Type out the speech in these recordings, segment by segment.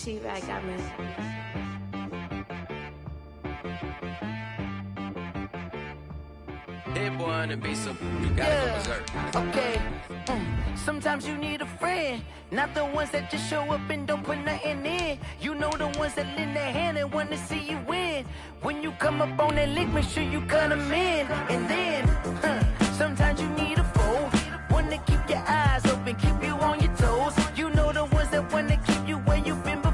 T-Rag got me. Hit boy on the beat, so you gotta go berserk. Okay. Sometimes you need a friend, not the ones that just show up and don't put nothing in. You know the ones that lend their hand and want to see you win. When you come up on that lick, make sure you cut them in. And then, sometimes you need a foe, one to keep your eyes open, keep you on your toes. You know the ones that want to keep you where you've been before.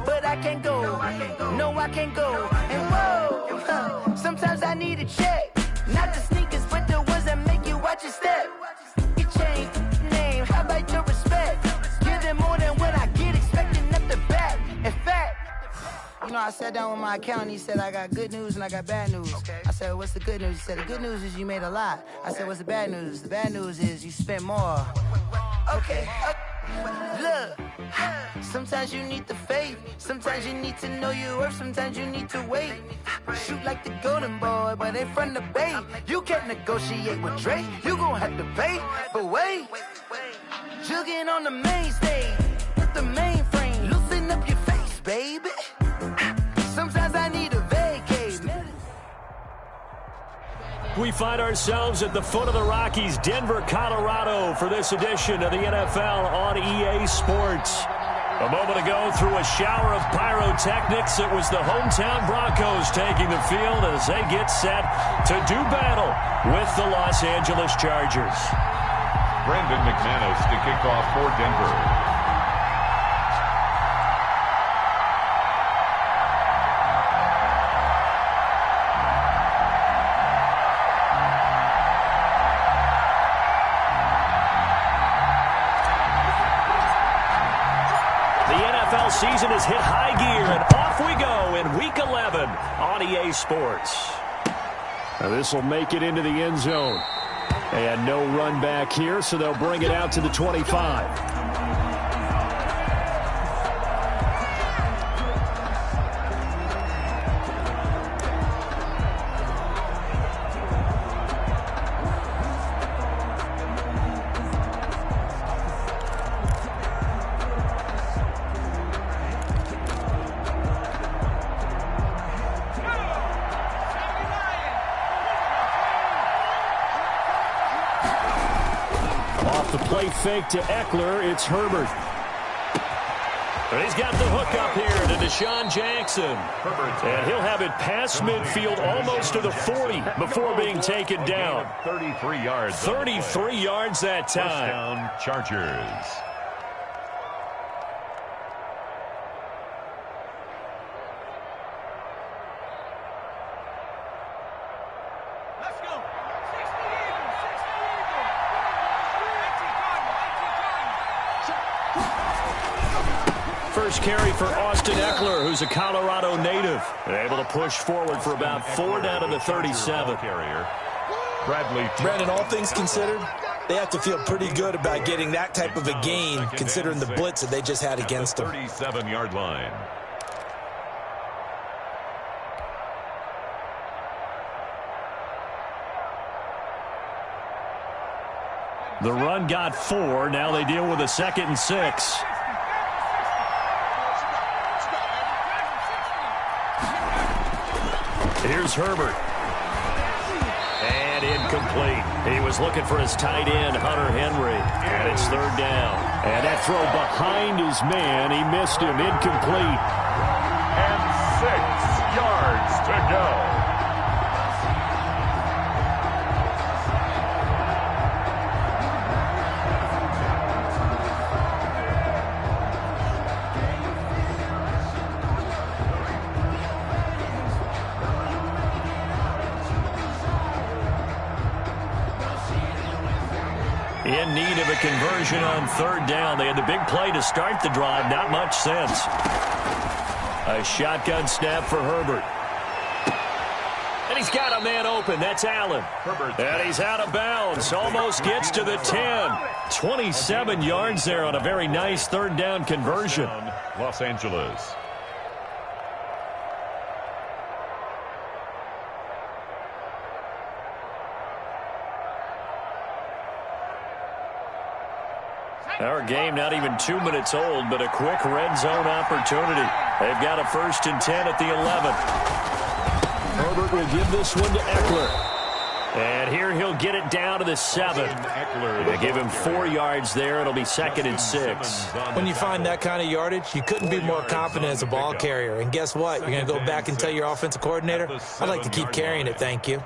But I can't go, no I can't go. And whoa, sometimes I need a check. Not the sneakers, but the ones that make you watch your step. You change name, how about your respect? Give them more than what I get, expecting up the back. In fact, you know, I sat down with my accountant, he said I got good news and I got bad news. I said, what's the good news? He said, the good news is you made a lot. I said, what's the bad news? The bad news is you spent more. Okay. Look, sometimes you need the faith, sometimes you need to know your worth, sometimes you need to wait. Shoot like the golden boy, but in front of the bay. You can't negotiate with Drake, you gon' have to pay. But wait, jugging on the main stage with the mainframe, loosen up your face, baby. Sometimes I need a vacate. We find ourselves at the foot of the Rockies, Denver, Colorado, for this edition of the NFL on EA Sports. A moment ago, through a shower of pyrotechnics, it was the hometown Broncos taking the field as they get set to do battle with the Los Angeles Chargers. Brandon McManus to kick off for Denver. Season has hit high gear, and off we go in Week 11 on EA Sports. Now this will make it into the end zone. And no run back here, so they'll bring it out to the 25. Fake to Eckler, it's Herbert. But he's got the hook up here to Deshaun Jackson. And he'll have it past midfield almost to the 40 before being taken down. 33 yards. 33 yards that time. First down, Chargers. First carry for Austin Eckler, who's a Colorado native. They're able to push forward for about 4 down to the 37. Brandon, all things considered, they have to feel pretty good about getting that type of a gain, considering the blitz that they just had against them. 37-yard line. The run got 4. Now they deal with a 2nd and 6. Here's Herbert. And incomplete. He was looking for his tight end, Hunter Henry. And it's 3rd down. And that throw behind his man. He missed him. Incomplete. And 6 yards to go. In need of a conversion on 3rd down. They had the big play to start the drive. Not much sense. A shotgun snap for Herbert. And he's got a man open. That's Allen. And he's out of bounds. Almost gets to the 10. 27 yards there on a very nice 3rd down conversion. Los Angeles. Our game not even 2 minutes old, but a quick red zone opportunity. They've got a 1st and 10 at the 11. Herbert will give this one to Eckler. And here he'll get it down to the 7. They give him 4 yards there. It'll be 2nd and 6. When you find that kind of yardage, you couldn't be more confident as a ball carrier. And guess what? You're going to go back and tell your offensive coordinator, I'd like to keep carrying it, thank you.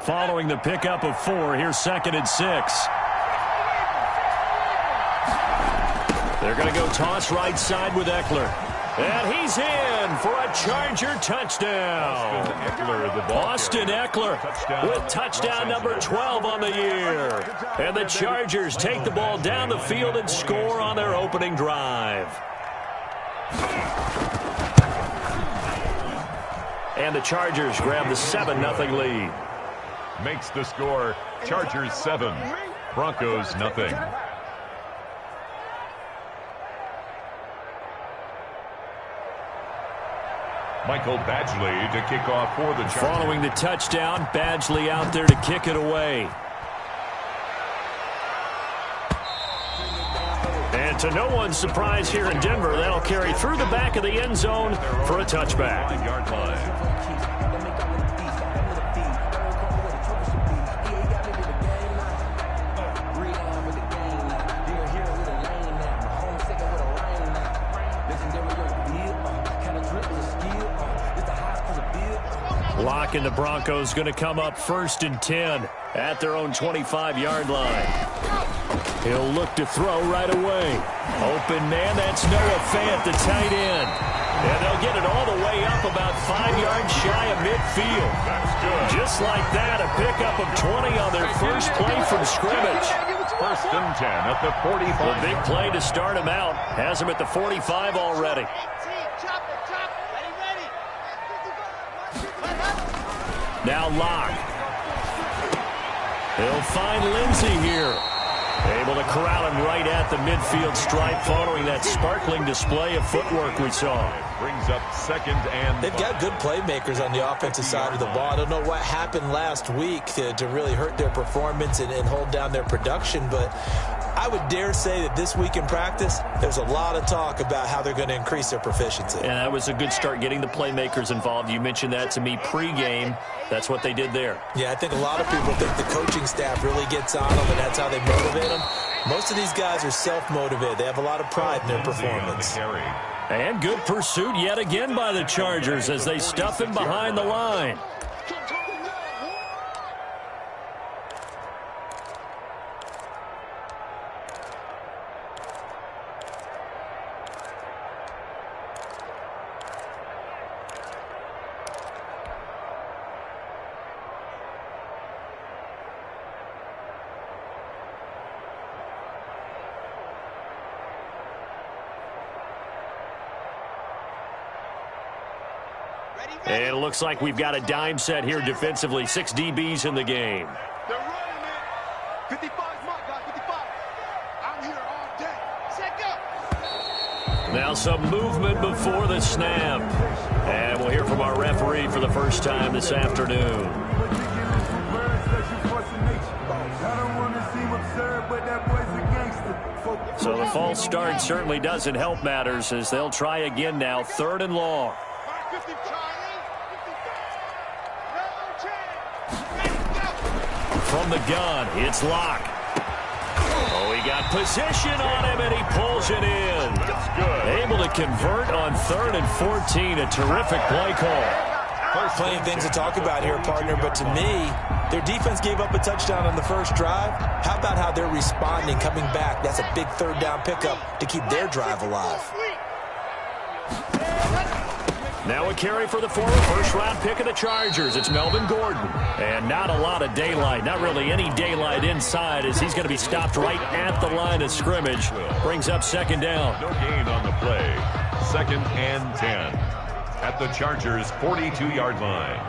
Following the pickup of 4, here's 2nd and 6. They're going to go toss right side with Eckler. And he's in for a Charger touchdown. Austin Eckler with touchdown number 12 on the year. And the Chargers take the ball down the field and score on their opening drive. And the Chargers grab the 7-0 lead. Makes the score Chargers 7, Broncos nothing. Michael Badgley to kick off for the Chargers. Following the touchdown, Badgley out there to kick it away. And to no one's surprise here in Denver, that'll carry through the back of the end zone for a touchback. Yard line. Lock and the Broncos going to come up 1st and 10 at their own 25-yard line. He'll look to throw right away. Open man, that's Noah Fant, the tight end. And they'll get it all the way up about 5 yards shy of midfield. That's good. Just like that, a pickup of 20 on their first play from scrimmage. 1st and 10 at the 45. The big play to start him out has him at the 45 already. Now Locke. He'll find Lindsey here. Able to corral him right at the midfield stripe following that sparkling display of footwork we saw. Brings up 2nd and 5. They've got good playmakers on the offensive side of the ball. I don't know what happened last week to really hurt their performance and hold down their production, but I would dare say that this week in practice, there's a lot of talk about how they're going to increase their proficiency. And that was a good start getting the playmakers involved. You mentioned that to me pregame. That's what they did there. Yeah, I think a lot of people think the coaching staff really gets on them, and that's how they motivate them. Most of these guys are self-motivated. They have a lot of pride in their performance. And good pursuit yet again by the Chargers as they stuff him behind the line. And it looks like we've got a dime set here defensively. 6 DBs in the game. They're running it. 55's my guy, 55. I'm here all day. Check up. Now some movement before the snap. And we'll hear from our referee for the first time this afternoon. So the false start certainly doesn't help matters as they'll try again now. 3rd and long. From the gun, it's Locke. Oh, he got position on him, and he pulls it in. That's good. Able to convert on 3rd and 14. A terrific play call. Plenty of things to talk about here, partner, but to me, their defense gave up a touchdown on the first drive. How about how they're responding, coming back? That's a big 3rd down pickup to keep their drive alive. Now a carry for the former first-round pick of the Chargers. It's Melvin Gordon. And not a lot of daylight, not really any daylight inside as he's going to be stopped right at the line of scrimmage. Brings up 2nd down. No gain on the play. 2nd and 10 at the Chargers' 42-yard line.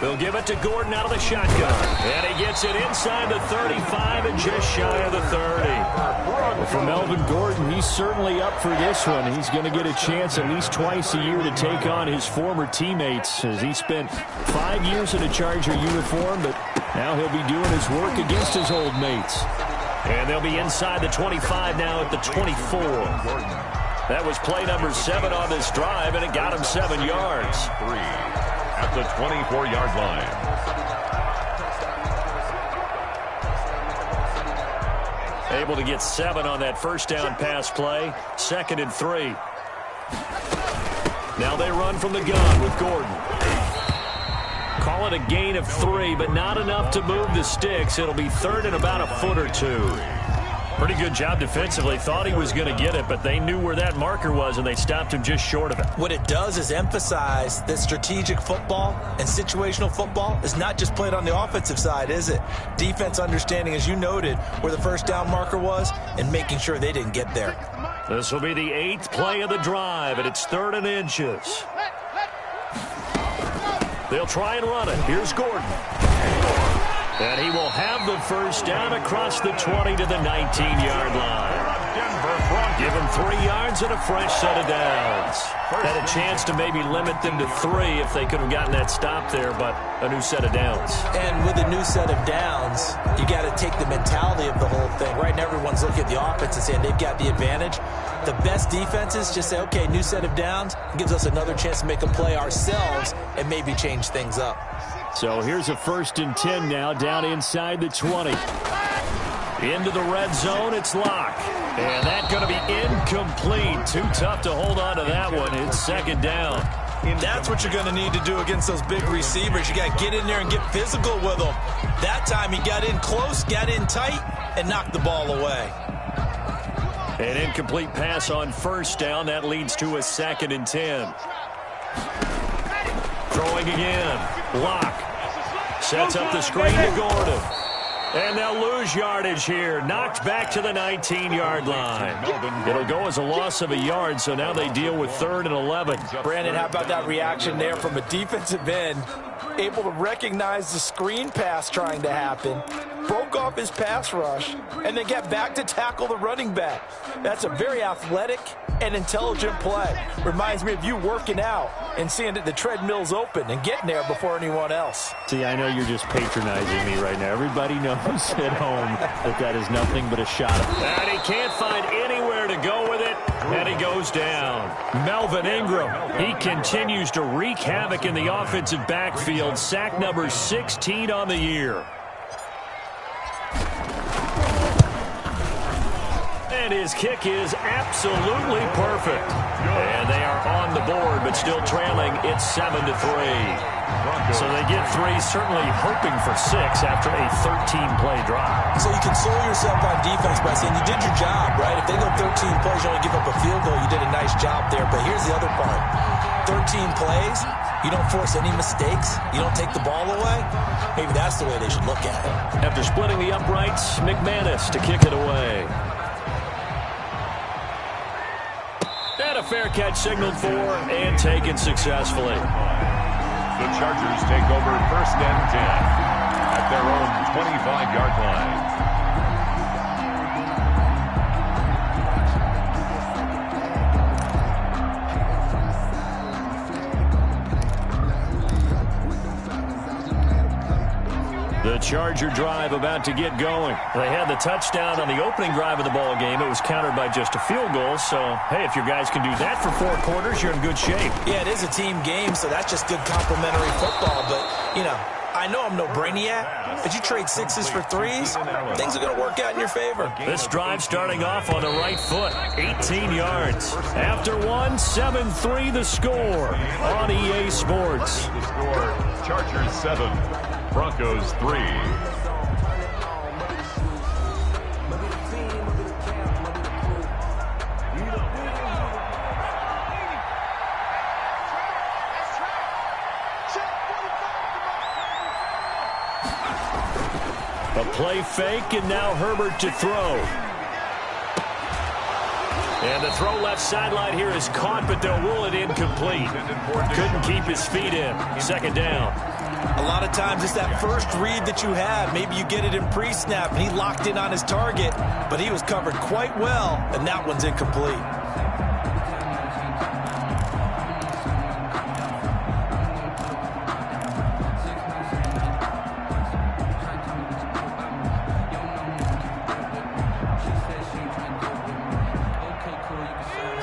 They'll give it to Gordon out of the shotgun. And he gets it inside the 35 and just shy of the 30. Well, for Melvin Gordon, he's certainly up for this one. He's going to get a chance at least twice a year to take on his former teammates, as he spent 5 years in a Charger uniform, but now he'll be doing his work against his old mates. And they'll be inside the 25 now at the 24. That was play number 7 on this drive, and it got him 7 yards. 3 at the 24-yard line. Able to get 7 on that first down pass play. 2nd and 3. Now they run from the gun with Gordon. Call it a gain of 3, but not enough to move the sticks. It'll be 3rd and about a foot or 2. Pretty good job defensively. Thought he was going to get it, but they knew where that marker was, and they stopped him just short of it. What it does is emphasize that strategic football and situational football is not just played on the offensive side, is it? Defense understanding, as you noted, where the first down marker was and making sure they didn't get there. This will be the 8th play of the drive, and it's 3rd and inches. They'll try and run it. Here's Gordon. And he will have the first down across the 20 to the 19-yard line. Give him 3 yards and a fresh set of downs. Had a chance to maybe limit them to 3 if they could have gotten that stop there, but a new set of downs. And with a new set of downs, you got to take the mentality of the whole thing. Right now, everyone's looking at the offense and saying they've got the advantage. The best defenses just say, okay, new set of downs. It gives us another chance to make a play ourselves and maybe change things up. So here's a 1st and 10 now, down inside the 20. Into the red zone, it's Locke. And that's going to be incomplete. Too tough to hold on to that one. It's 2nd down. That's what you're going to need to do against those big receivers. You got to get in there and get physical with them. That time he got in close, got in tight, and knocked the ball away. An incomplete pass on 1st down. That leads to a 2nd and 10. Throwing again. Locke sets up the screen to Gordon. And they'll lose yardage here. Knocked back to the 19-yard line. It'll go as a loss of a yard, so now they deal with 3rd and 11. Brandon, how about that reaction there from a defensive end? Able to recognize the screen pass trying to happen, broke off his pass rush, and then get back to tackle the running back. That's a very athletic and intelligent play. Reminds me of you working out and seeing that the treadmill's open and getting there before anyone else. See, I know you're just patronizing me right now. Everybody knows at home that is nothing but a shot. And he can't find anywhere to go with it, and he goes down. Melvin Ingram, he continues to wreak havoc in the offensive backfield. Sack number 16 on the year. And his kick is absolutely perfect. And they are on the board, but still trailing. It's 7-3. So they get 3, certainly hoping for 6 after a 13-play drive. So you console yourself on defense by saying you did your job, right? If they go 13 plays, you only give up a field goal, you did a nice job there. But here's the other part. 13 plays, you don't force any mistakes, you don't take the ball away. Maybe that's the way they should look at it. After splitting the uprights, McManus to kick it away. And a fair catch signaled for and taken successfully. The Chargers take over 1st and 10 at their own 25-yard line. The Charger drive about to get going. They had the touchdown on the opening drive of the ball game. It was countered by just a field goal. So, hey, if your guys can do that for 4 quarters, you're in good shape. Yeah, it is a team game, so that's just good complimentary football. But, you know, I know I'm no brainiac, but you trade 6s for 3s, things are going to work out in your favor. This drive starting off on the right foot, 18 yards. After 1, 7-3 the score on EA Sports. The score, Chargers 7, Broncos 3. A play fake, and now Herbert to throw. And the throw left sideline here is caught, but they'll rule it incomplete. Couldn't keep his feet in. 2nd down. A lot of times it's that first read that you have. Maybe you get it in pre-snap, and he locked in on his target, but he was covered quite well, and that one's incomplete.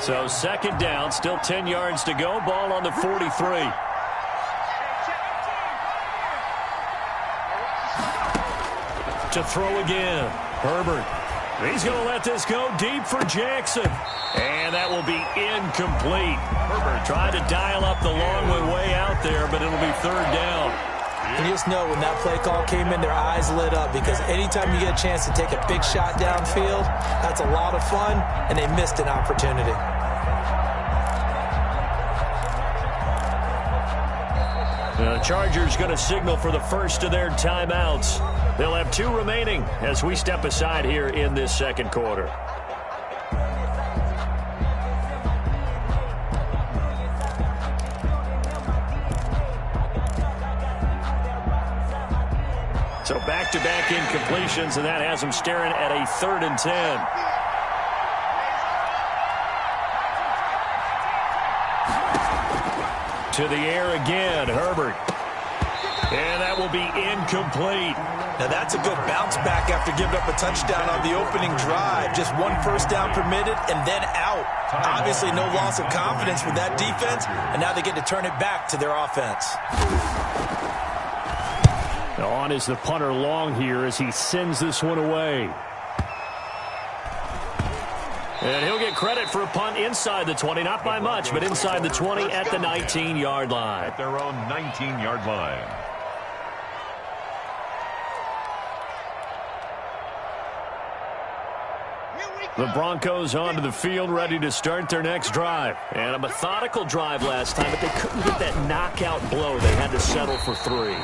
So second down, still 10 yards to go. Ball on the 43. To throw again. Herbert. He's going to let this go deep for Jackson. And that will be incomplete. Herbert tried to dial up the long way out there, but it'll be third down. And you just know when that play call came in, their eyes lit up, because anytime you get a chance to take a big shot downfield, that's a lot of fun, and they missed an opportunity. The Chargers going to signal for the first of their timeouts. They'll have 2 remaining as we step aside here in this second quarter. So back-to-back incompletions, and that has them staring at a 3rd and 10. To the air again, Herbert. And that will be incomplete. Now that's a good bounce back after giving up a touchdown on the opening drive. Just 1 first down permitted and then out. Obviously no loss of confidence with that defense, and now they get to turn it back to their offense. On is the punter long here as he sends this one away. And he'll get credit for a punt inside the 20, not by much, but inside the 20 at the 19-yard line. At their own 19-yard line. The Broncos onto the field, ready to start their next drive. And a methodical drive last time, but they couldn't get that knockout blow. They had to settle for 3.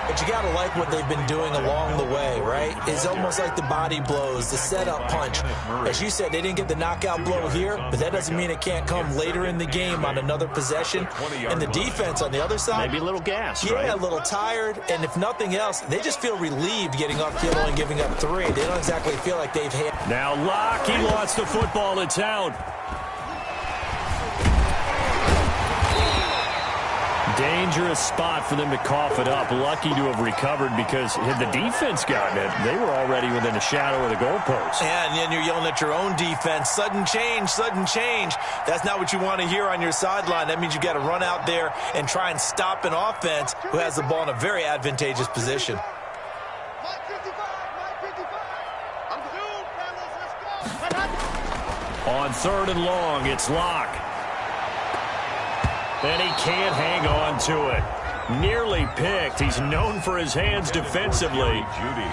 But you got to like what they've been doing along the way, right? It's almost like the body blows, the setup punch. As you said, they didn't get the knockout blow here, but that doesn't mean it can't come later in the game on another possession. And the defense on the other side, maybe a little gas, yeah, right? A little tired. And if nothing else, they just feel relieved getting upfield and giving up 3. They don't exactly feel like they've had. Now Locke, he lost the football. It's out. Dangerous spot for them to cough it up. Lucky to have recovered, because had the defense gotten it, they were already within a shadow of the goalpost. And then you're yelling at your own defense. Sudden change, sudden change. That's not what you want to hear on your sideline. That means you got to run out there and try and stop an offense who has the ball in a very advantageous position. On 3rd and long, it's Locke. And he can't hang on to it. Nearly picked. He's known for his hands defensively,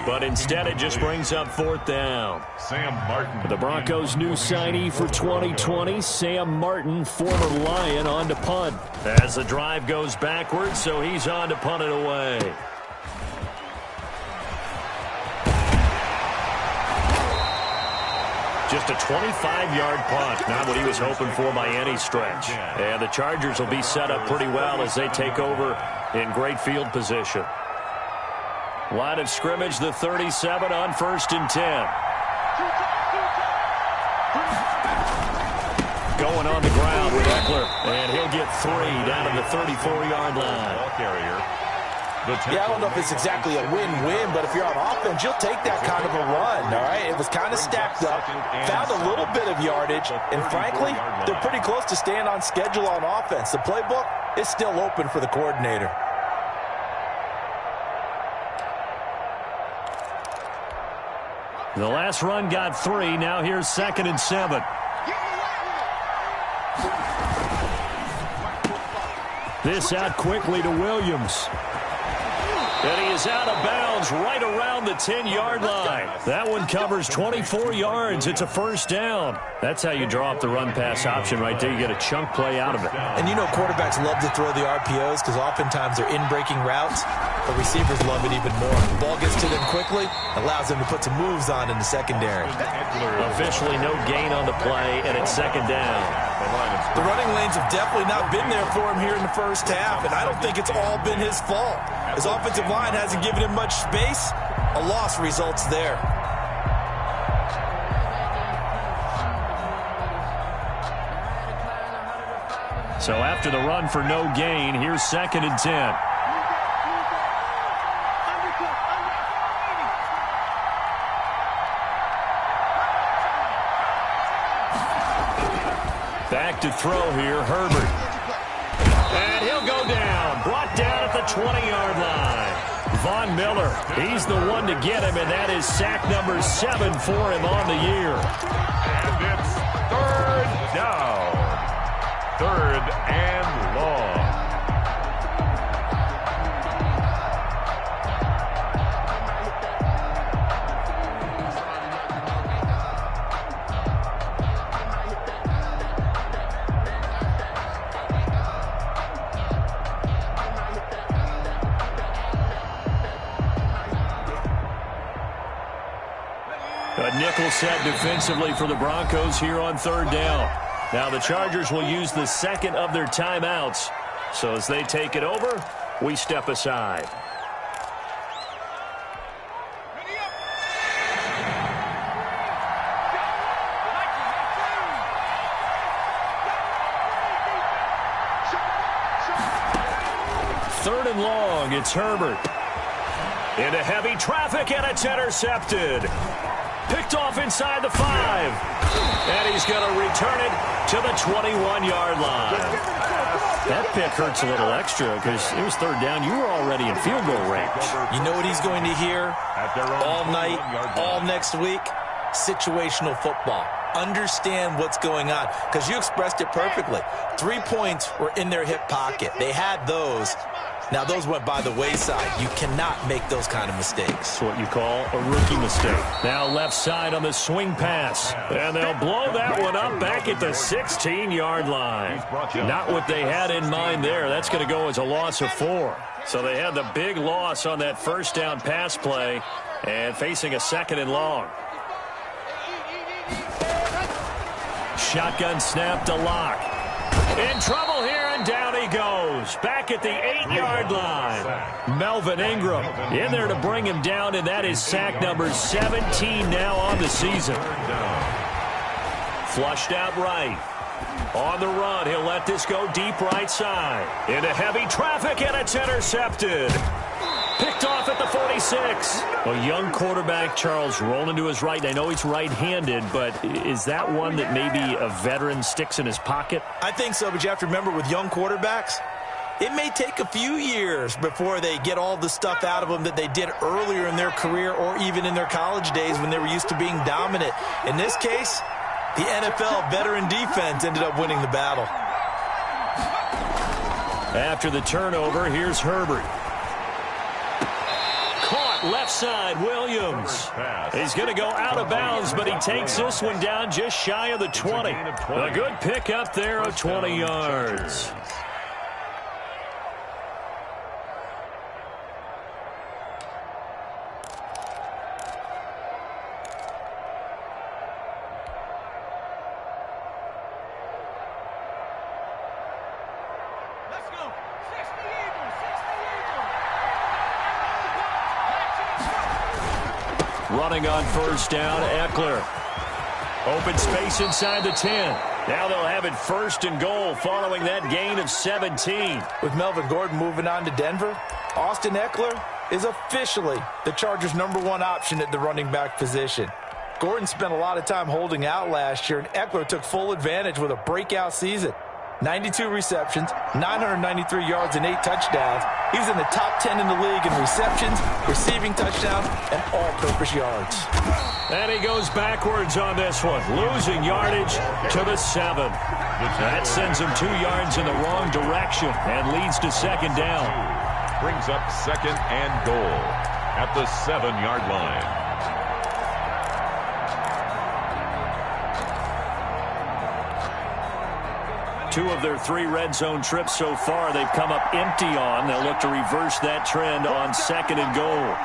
but instead it just brings up 4th down. Sam Martin. The Broncos' new signee for 2020, Sam Martin, former Lion, on to punt. As the drive goes backwards, so he's on to punt it away. Just a 25-yard punt, not what he was hoping for by any stretch. And the Chargers will be set up pretty well as they take over in great field position. Line of scrimmage, the 37 on 1st and 10. Going on the ground with Eckler, and he'll get 3 down to the 34-yard line. Ball carrier. Yeah, I don't know if it's exactly a win-win, but if you're on offense, you'll take that kind of a run, all right? It was kind of stacked up, found a little bit of yardage, and frankly, they're pretty close to staying on schedule on offense. The playbook is still open for the coordinator. The last run got 3. Now here's 2nd and 7. This out quickly to Williams. And he is out of bounds right around the 10-yard line. That one covers 24 yards. It's a 1st down. That's how you draw up the run-pass option right there. You get a chunk play out of it. And you know quarterbacks love to throw the RPOs because oftentimes they're in-breaking routes, but receivers love it even more. The ball gets to them quickly, allows them to put some moves on in the secondary. Officially no gain on the play, and it's 2nd down. The running lanes have definitely not been there for him here in the first half, and I don't think it's all been his fault. His offensive line hasn't given him much space. A loss results there. So after the run for no gain, here's 2nd and 10. Back to throw here, Herbert. And he'll go down. Brought down at the 20-yard line. Von Miller, he's the one to get him, and that is sack number 7 for him on the year. And it's 3rd down. 3rd and long. A nickel set defensively for the Broncos here on 3rd down. Now the Chargers will use the 2nd of their timeouts. So as they take it over, we step aside. Third and long, it's Herbert. Into heavy traffic, and it's intercepted. Picked off inside the 5. And he's going to return it to the 21-yard line. That pick hurts a little extra because it was 3rd down. You were already in field goal range. You know what he's going to hear all night, all next week? Situational football. Understand what's going on, because you expressed it perfectly. 3 points were in their hip pocket. They had those. Now, those went by the wayside. You cannot make those kind of mistakes. That's what you call a rookie mistake. Now left side on the swing pass. And they'll blow that one up back at the 16-yard line. Not what they had in mind there. That's going to go as a loss of 4. So they had the big loss on that 1st down pass play and facing a 2nd and long. Shotgun snap to Locke. In trouble here, and down he goes. Back at the 8-yard line. Melvin Ingram in there to bring him down, and that is sack number 17 now on the season. Flushed out right. On the run, he'll let this go deep right side. Into heavy traffic, and it's intercepted. Picked off at the 46. A young quarterback, Charles, rolling to his right. I know he's right-handed, but is that one that maybe a veteran sticks in his pocket? I think so, but you have to remember with young quarterbacks, it may take a few years before they get all the stuff out of them that they did earlier in their career or even in their college days when they were used to being dominant. In this case, the NFL veteran defense ended up winning the battle. After the turnover, here's Herbert. Left side, Williams. He's going to go out of bounds, but he takes this one down just shy of the 20. A good pick up there of 20 yards. Running on 1st down, Eckler. Open space inside the 10. Now they'll have it 1st and goal following that gain of 17. With Melvin Gordon moving on to Denver, Austin Eckler is officially the Chargers' #1 option at the running back position. Gordon spent a lot of time holding out last year, and Eckler took full advantage with a breakout season. 92 receptions, 993 yards, and 8 touchdowns. He was in the top 10 in the league in receptions, receiving touchdowns, and all-purpose yards. And he goes backwards on this one, losing yardage to the 7. That sends him 2 yards in the wrong direction and leads to 2nd down. Brings up 2nd and goal at the 7-yard line. Two of their 3 red zone trips so far, they've come up empty on. They'll look to reverse that trend on 2nd and goal.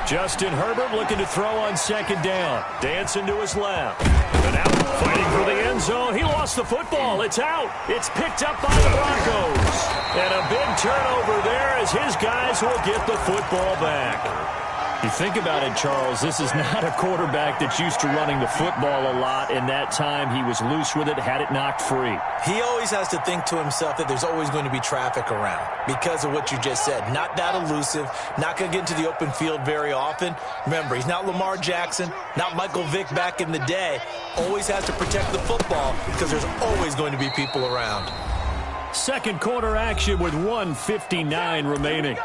Justin Herbert looking to throw on second down. Dancing to his left. And out, fighting for the end zone. He lost the football. It's out. It's picked up by the Broncos. And a big turnover there as his guys will get the football back. You think about it, Charles, this is not a quarterback that's used to running the football a lot. In that time, he was loose with it, had it knocked free. He always has to think to himself that there's always going to be traffic around because of what you just said. Not that elusive, not going to get into the open field very often. Remember, he's not Lamar Jackson, not Michael Vick back in the day. Always has to protect the football because there's always going to be people around. Second quarter action with 1:59 remaining.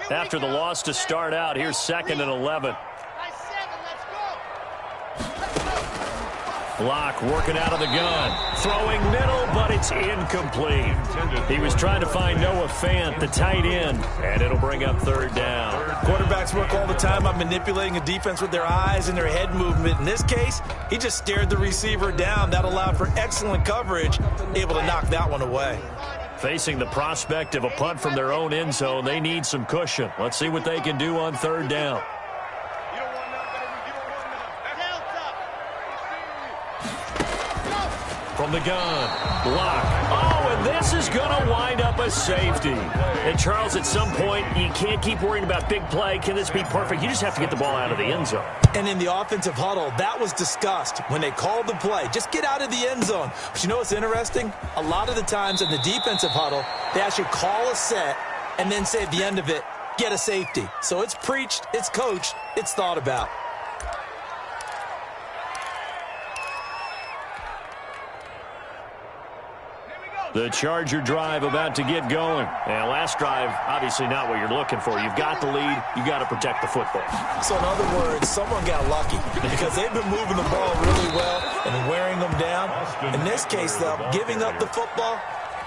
After the loss to start out, here's 2nd and 11. Block working out of the gun. Throwing middle, but it's incomplete. He was trying to find Noah Fant, the tight end, and it'll bring up 3rd down. Quarterbacks work all the time on manipulating a defense with their eyes and their head movement. In this case, he just stared the receiver down. That allowed for excellent coverage, able to knock that one away. Facing the prospect of a punt from their own end zone, they need some cushion. Let's see what they can do on 3rd down. From the gun, block. Oh, and this is going to wind up a safety. And, Charles, at some point, you can't keep worrying about big play. Can this be perfect? You just have to get the ball out of the end zone. And in the offensive huddle, that was discussed when they called the play. Just get out of the end zone. But you know what's interesting? A lot of the times in the defensive huddle, they actually call a set and then say at the end of it, get a safety. So it's preached, it's coached, it's thought about. The Charger drive about to get going. And last drive, obviously not what you're looking for. You've got the lead. You've got to protect the football. So in other words, someone got lucky because they've been moving the ball really well and wearing them down. In this case, though, giving up the football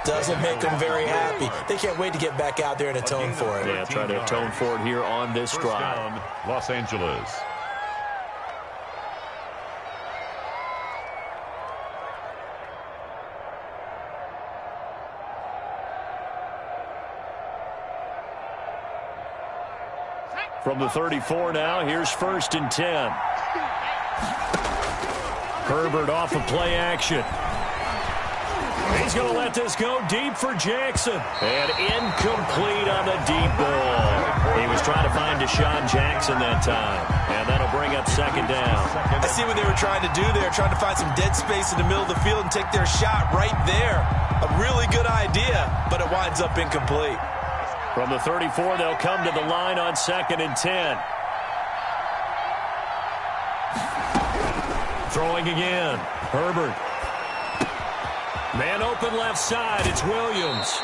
doesn't make them very happy. They can't wait to get back out there and atone for it. Yeah, try to atone for it here on this drive. Los Angeles. From the 34 now, here's 1st and 10. Herbert off of play action. He's going to let this go deep for Jackson. And incomplete on the deep ball. He was trying to find Deshaun Jackson that time. And that'll bring up 2nd down. I see what they were trying to do there, trying to find some dead space in the middle of the field and take their shot right there. A really good idea, but it winds up incomplete. From the 34, they'll come to the line on 2nd and 10. Throwing again. Herbert. Man open left side. It's Williams.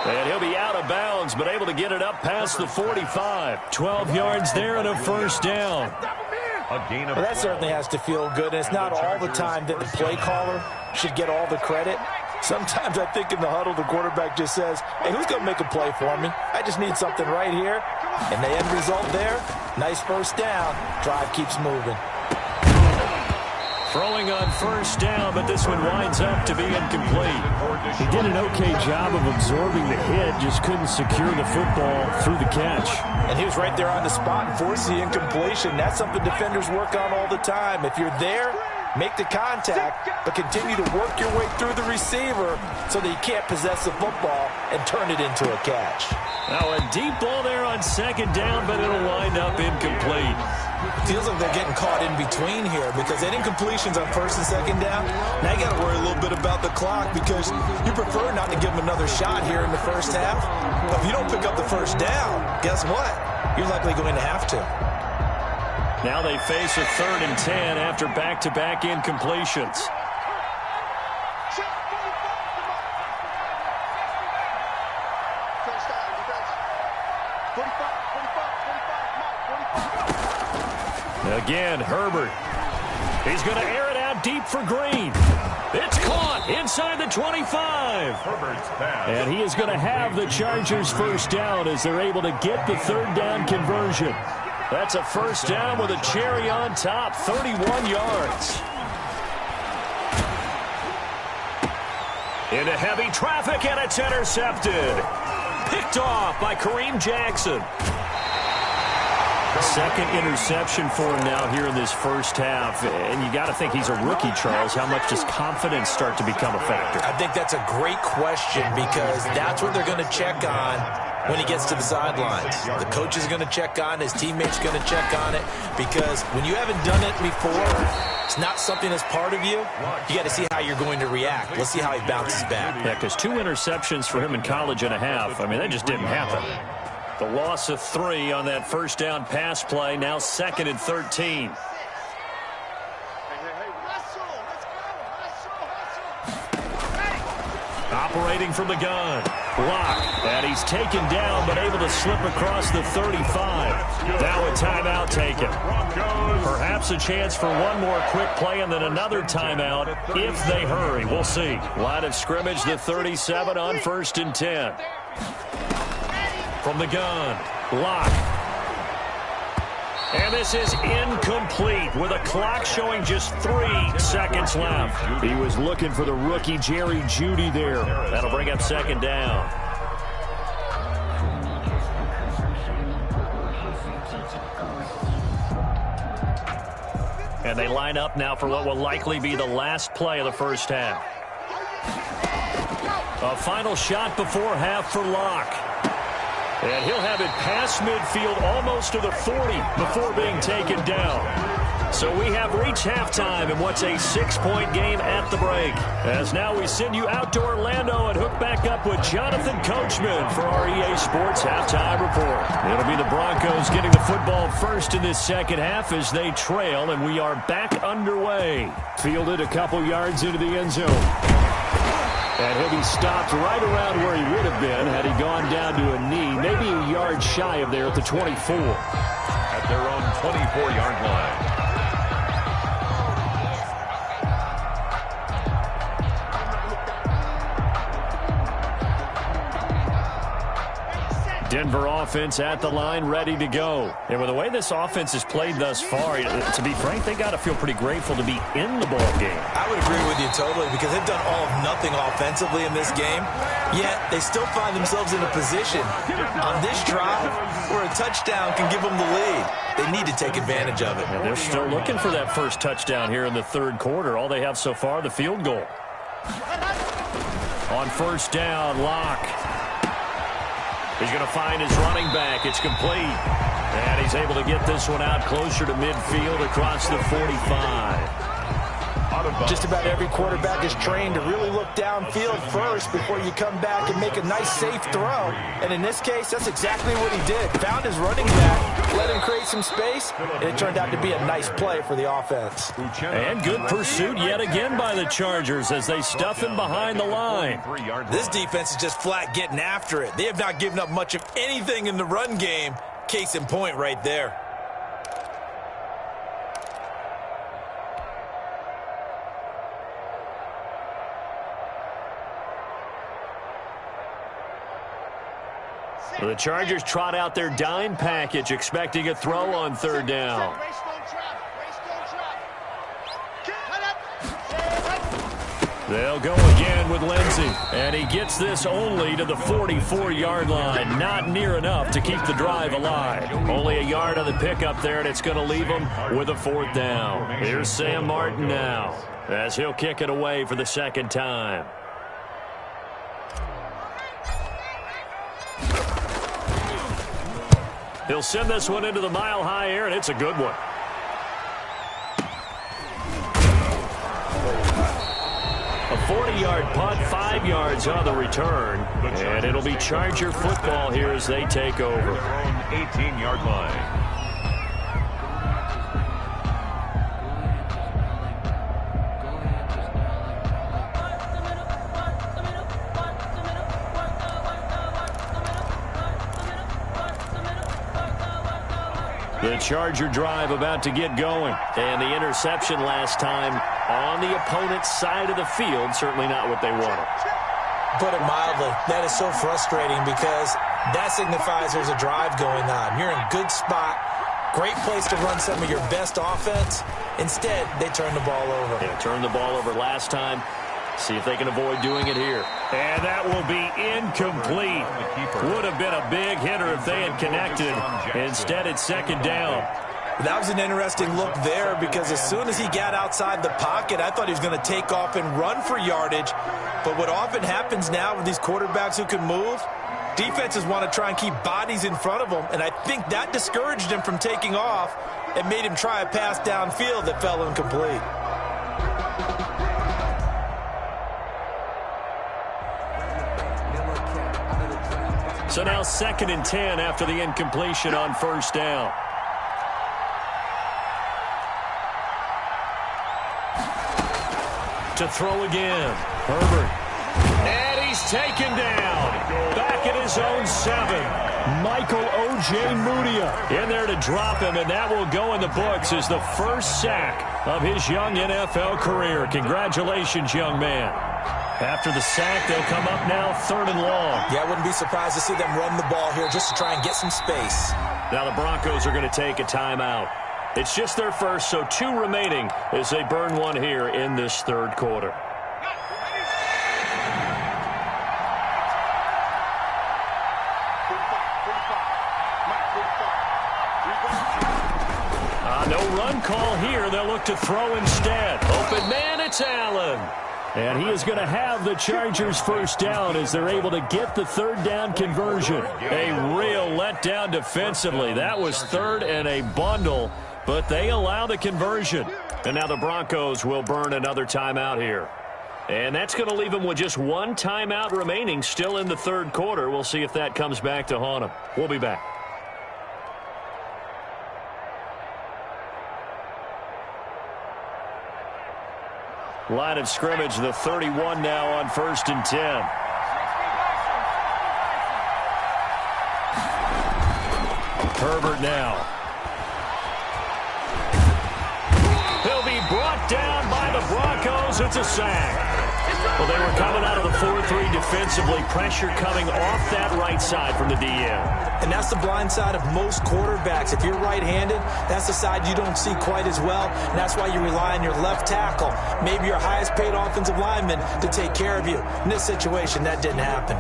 And he'll be out of bounds, but able to get it up past the 45. 12 yards there and a 1st down. Well, that certainly has to feel good. And it's not all the time that the play caller should get all the credit. Sometimes I think in the huddle, the quarterback just says, hey, who's going to make a play for me? I just need something right here. And the end result there, nice 1st down. Drive keeps moving. Throwing on 1st down, but this one winds up to be incomplete. He did an okay job of absorbing the hit, just couldn't secure the football through the catch. And he was right there on the spot and forced the incompletion. That's something defenders work on all the time. If you're there, make the contact, but continue to work your way through the receiver so that you can't possess the football and turn it into a catch. Now a deep ball there on 2nd down, but it'll wind up incomplete. Feels like they're getting caught in between here because they had incompletions on 1st and 2nd down. Now you got to worry a little bit about the clock because you prefer not to give them another shot here in the 1st half. But if you don't pick up the 1st down, guess what? You're likely going to have to. Now they face a 3rd and 10 after back-to-back incompletions. Again, Herbert. He's going to air it out deep for Green. It's caught inside the 25. Herbert's pass. And he is going to have the Chargers first down as they're able to get the third down conversion. That's a first down with a cherry on top, 31 yards. Into heavy traffic, and it's intercepted. Picked off by Kareem Jackson. Second interception for him now here in this first half. And you got to think he's a rookie, Charles. How much does confidence start to become a factor? I think that's a great question because that's what they're going to check on when he gets to the sidelines. The coach is going to check on, his teammates going to check on it, because when you haven't done it before, it's not something that's part of you. You got to see how you're going to react. Let's see how he bounces back. Yeah, because 2 interceptions for him in college and a half. I mean, that just didn't happen. The loss of 3 on that first down pass play, now 2nd and 13. Operating from the gun. Block. And he's taken down, but able to slip across the 35. Now a timeout taken. Perhaps a chance for one more quick play and then another timeout if they hurry. We'll see. Line of scrimmage, the 37 on 1st and 10. From the gun. Block. And this is incomplete with a clock showing just 3 seconds left. He was looking for the rookie Jerry Jeudy there. That'll bring up 2nd down. And they line up now for what will likely be the last play of the first half. A final shot before half for Locke. And he'll have it past midfield almost to the 40 before being taken down. So we have reached halftime in what's a 6-point game at the break. As now we send you out to Orlando and hook back up with Jonathan Coachman for our EA Sports Halftime Report. It'll be the Broncos getting the football first in this second half as they trail, and we are back underway. Fielded a couple yards into the end zone. And he'll be stopped right around where he would have been had he gone down to a knee, maybe a yard shy of there at the 24. At their own 24-yard line. Denver offense at the line, ready to go. And with the way this offense has played thus far, to be frank, they got to feel pretty grateful to be in the ball game. I would agree with you totally because they've done all of nothing offensively in this game, yet they still find themselves in a position on this drive where a touchdown can give them the lead. They need to take advantage of it. And they're still looking for that first touchdown here in the third quarter. All they have so far, the field goal. On first down, Locke. He's going to find his running back. It's complete. And he's able to get this one out closer to midfield across the 45. Just about every quarterback is trained to really look downfield first before you come back and make a nice, safe throw. And in this case, that's exactly what he did. Found his running back, let him create some space, and it turned out to be a nice play for the offense. And good pursuit yet again by the Chargers as they stuff him behind the line. This defense is just flat getting after it. They have not given up much of anything in the run game. Case in point right there. The Chargers trot out their dime package, expecting a throw on third down. They'll go again with Lindsey, and he gets this only to the 44-yard line. Not near enough to keep the drive alive. Only a yard on the pickup there, and it's going to leave him with a 4th down. Here's Sam Martin now, as he'll kick it away for the second time. He'll send this one into the mile-high air, and it's a good one. A 40-yard punt, 5 yards on the return. And it'll be Charger football here as they take over. Their own 18-yard line. The Charger drive about to get going. And the interception last time on the opponent's side of the field. Certainly not what they wanted. Put it mildly, that is so frustrating because that signifies there's a drive going on. You're in a good spot, great place to run some of your best offense. Instead, they turn the ball over. Yeah, turned the ball over last time. See if they can avoid doing it here. And that will be incomplete. Would have been a big hitter if they had connected. Instead, it's second down. That was an interesting look there because as soon as he got outside the pocket, I thought he was going to take off and run for yardage. But what often happens now with these quarterbacks who can move, defenses want to try and keep bodies in front of them, and I think that discouraged him from taking off and made him try a pass downfield that fell incomplete. So now 2nd and 10 after the incompletion on first down. To throw again. Herbert. And he's taken down. Back at his own 7. Michael O.J. Mudia In there to drop him, and that will go in the books as the first sack of his young NFL career. Congratulations, young man. After the sack, they'll come up now 3rd and long. Yeah, I wouldn't be surprised to see them run the ball here just to try and get some space. Now the Broncos are going to take a timeout. It's just their first, so 2 remaining as they burn one here in this 3rd quarter. No run call here. They'll look to throw instead. Open man, it's Allen. And he is going to have the Chargers first down as they're able to get the 3rd down conversion. A real letdown defensively. That was 3rd and a bundle, but they allow the conversion. And now the Broncos will burn another timeout here. And that's going to leave them with just 1 timeout remaining still in the 3rd quarter. We'll see if that comes back to haunt them. We'll be back. Line of scrimmage, the 31 now on 1st and 10. Herbert now. He'll be brought down by the Broncos. It's a sack. Well, they were coming out of the 4-3 defensively. Pressure coming off that right side from the DN. And that's the blind side of most quarterbacks. If you're right-handed, that's the side you don't see quite as well. And that's why you rely on your left tackle, maybe your highest-paid offensive lineman, to take care of you. In this situation, that didn't happen.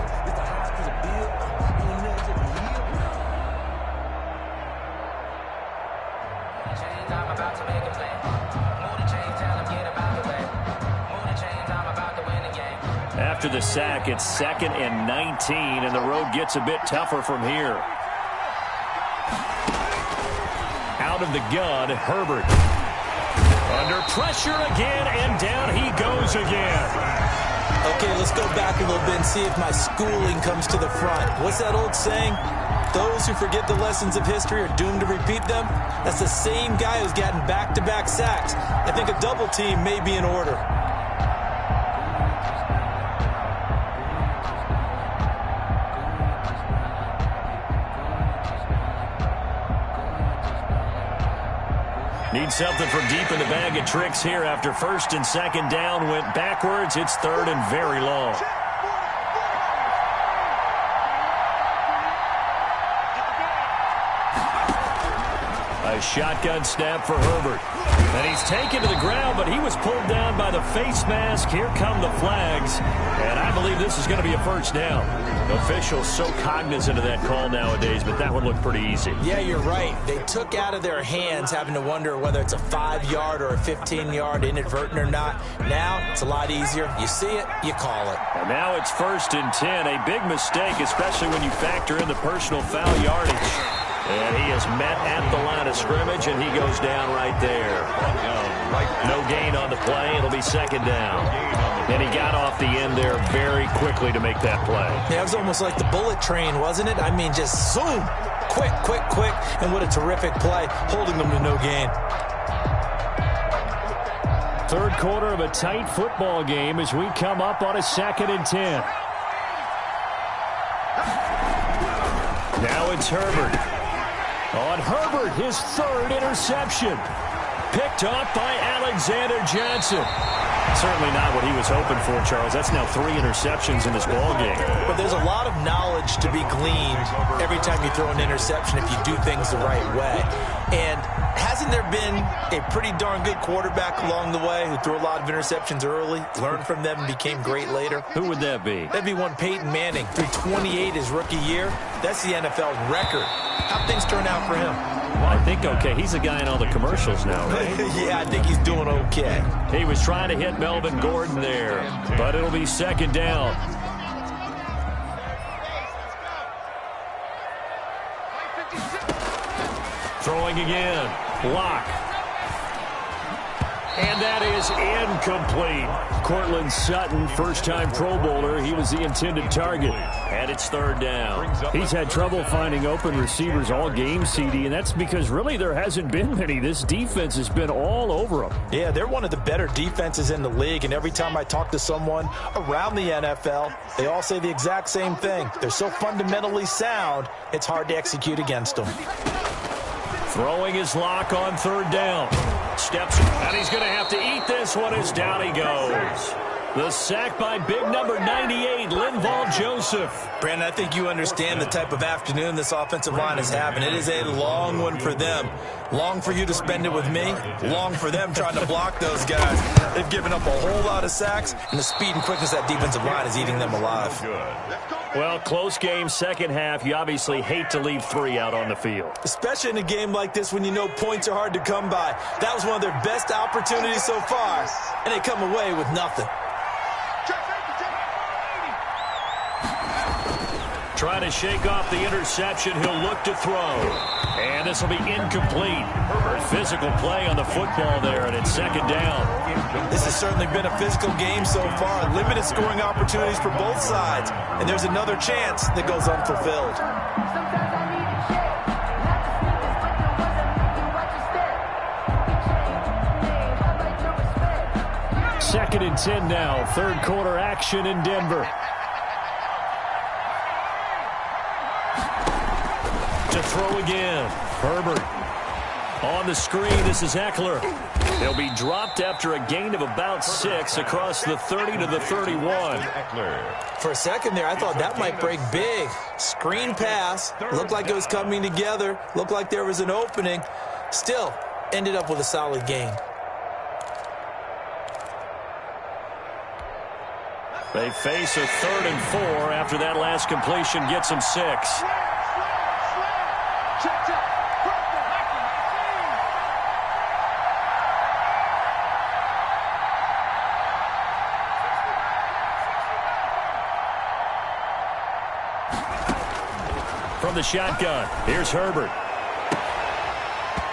After the sack, it's 2nd and 19, and the road gets a bit tougher from here. Out of the gun, Herbert. Under pressure again, and down he goes again. Okay, let's go back a little bit and see if my schooling comes to the front. What's that old saying? Those who forget the lessons of history are doomed to repeat them. That's the same guy who's gotten back-to-back sacks. I think a double team may be in order. Need something from deep in the bag of tricks here after 1st and 2nd down. Went backwards. It's 3rd and very long. A shotgun snap for Herbert. And he's taken to the ground, but he was pulled down by the face mask. Here come the flags. And I believe this is going to be a first down. Officials so cognizant of that call nowadays, but that one looked pretty easy. Yeah, you're right. They took out of their hands having to wonder whether it's a 5-yard or a 15-yard inadvertent or not. Now, it's a lot easier. You see it, you call it. And now it's 1st and 10. A big mistake, especially when you factor in the personal foul yardage. And he is met at the line of scrimmage, and he goes down right there. No gain on the play. It'll be 2nd down. And he got off the end there very quickly to make that play. Yeah, it was almost like the bullet train, wasn't it? I mean, just zoom. Quick, quick, quick. And what a terrific play, holding them to no gain. 3rd quarter of a tight football game as we come up on a 2nd and 10. Now it's Herbert. On Herbert, his 3rd interception. picked off by Alexander Johnson. Certainly not what he was hoping for, Charles. That's now 3 interceptions in this ball game. But there's a lot of knowledge to be gleaned every time you throw an interception if you do things the right way. And hasn't there been a pretty darn good quarterback along the way who threw a lot of interceptions early, learned from them, and became great later? Who would that be? That'd be one Peyton Manning, threw 28 his rookie year. That's the NFL record. How'd things turn out for him? Well, I think okay. He's a guy in all the commercials now, right? Yeah, I think he's doing okay. He was trying to hit Melvin Gordon there, but it'll be second down. Throwing again. Block. And that is incomplete. Cortland Sutton, first-time Pro Bowler. He was the intended target. And it's third down. He's had trouble finding open receivers all game, CD, and that's because really there hasn't been many. This defense has been all over them. Yeah, they're one of the better defenses in the league, and every time I talk to someone around the NFL, they all say the exact same thing. They're so fundamentally sound, it's hard to execute against them. Throwing his lock on third down. Steps, and he's going to have to eat this one as down he goes. The sack by big number 98, Linval Joseph. Brandon, I think you understand the type of afternoon this offensive line is having. It is a long one for them. Long for you to spend it with me. Long for them trying to block those guys. They've given up a whole lot of sacks, and the speed and quickness of that defensive line is eating them alive. Well, close game, second half. You obviously hate to leave 3 out on the field. Especially in a game like this when you know points are hard to come by. That was one of their best opportunities so far, and they come away with nothing. Trying to shake off the interception. He'll look to throw. And this will be incomplete. Physical play on the football there, and it's second down. This has certainly been a physical game so far. Limited scoring opportunities for both sides. And there's another chance that goes unfulfilled. Second and 10 now. Third quarter action in Denver. To throw again. Herbert. On the screen, this is Eckler. He'll be dropped after a gain of about 6 across the 30 to the 31. For a second there, I thought that might break big. Screen pass. Looked like it was coming together. Looked like there was an opening. Still, ended up with a solid gain. They face a 3rd and 4 after that last completion gets them 6. From the shotgun, here's Herbert.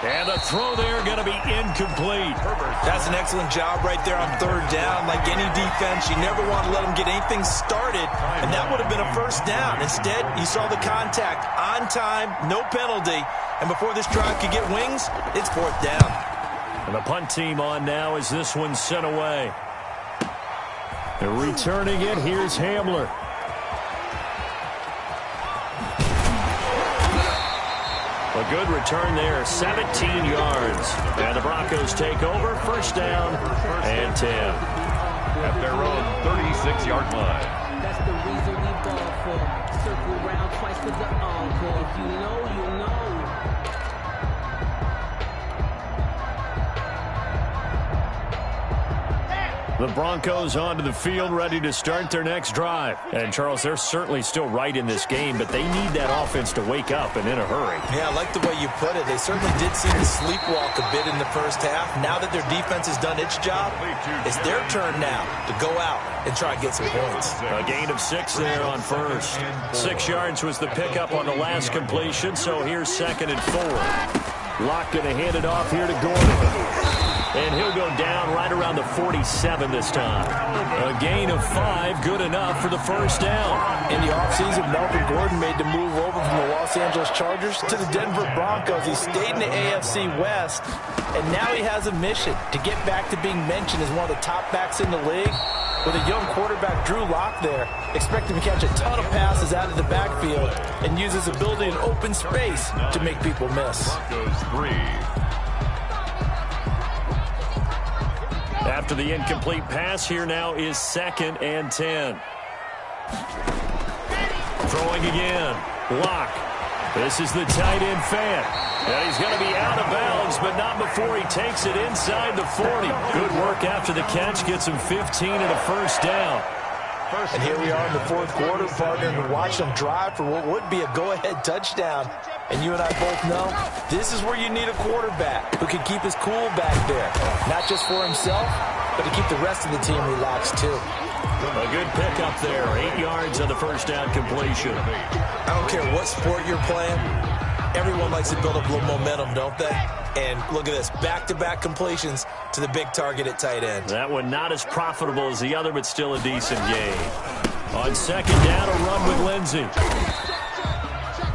And the throw there going to be incomplete. That's an excellent job right there on third down. Like any defense, you never want to let them get anything started, and that would have been a first down. Instead, you saw the contact on time, no penalty, and before this drive could get wings, it's fourth down. And the punt team on now as this one's sent away. They're returning it. Here's Hamler. A good return there, 17 yards. And the Broncos take over, first down and 10. At their own 36-yard line. That's the reason we ball for. Circle around twice for the encore. If you know, you know. The Broncos onto the field, ready to start their next drive. And, Charles, they're certainly still right in this game, but they need that offense to wake up and in a hurry. Yeah, I like the way you put it. They certainly did seem to sleepwalk a bit in the first half. Now that their defense has done its job, it's their turn now to go out and try and get some points. A gain of 6 there on first. 6 yards was the pickup on the last completion, so here's 2nd and 4. Locke going to hand it off here to Gordon. And he'll go down right around the 47 this time. A gain of 5, good enough for the first down. In the offseason, Melvin Gordon made the move over from the Los Angeles Chargers to the Denver Broncos. He stayed in the AFC West, and now he has a mission to get back to being mentioned as one of the top backs in the league. With a young quarterback, Drew Lock, there, expect him to catch a ton of passes out of the backfield and use his ability in open space to make people miss. Broncos 3. After the incomplete pass, here now is 2nd and 10. Throwing again. Lock. This is the tight end fan. And he's going to be out of bounds, but not before he takes it inside the 40. Good work after the catch. Gets him 15 and a first down. And here we are in the fourth quarter, partner, and watch them drive for what would be a go-ahead touchdown. And you and I both know this is where you need a quarterback who can keep his cool back there. Not just for himself, but to keep the rest of the team relaxed, too. A good pickup there. 8 yards on the first down completion. I don't care what sport you're playing. Everyone likes to build up a little momentum, don't they? And look at this, back-to-back completions to the big target at tight end. That one not as profitable as the other, but still a decent gain. On 2nd down, a run with Lindsey.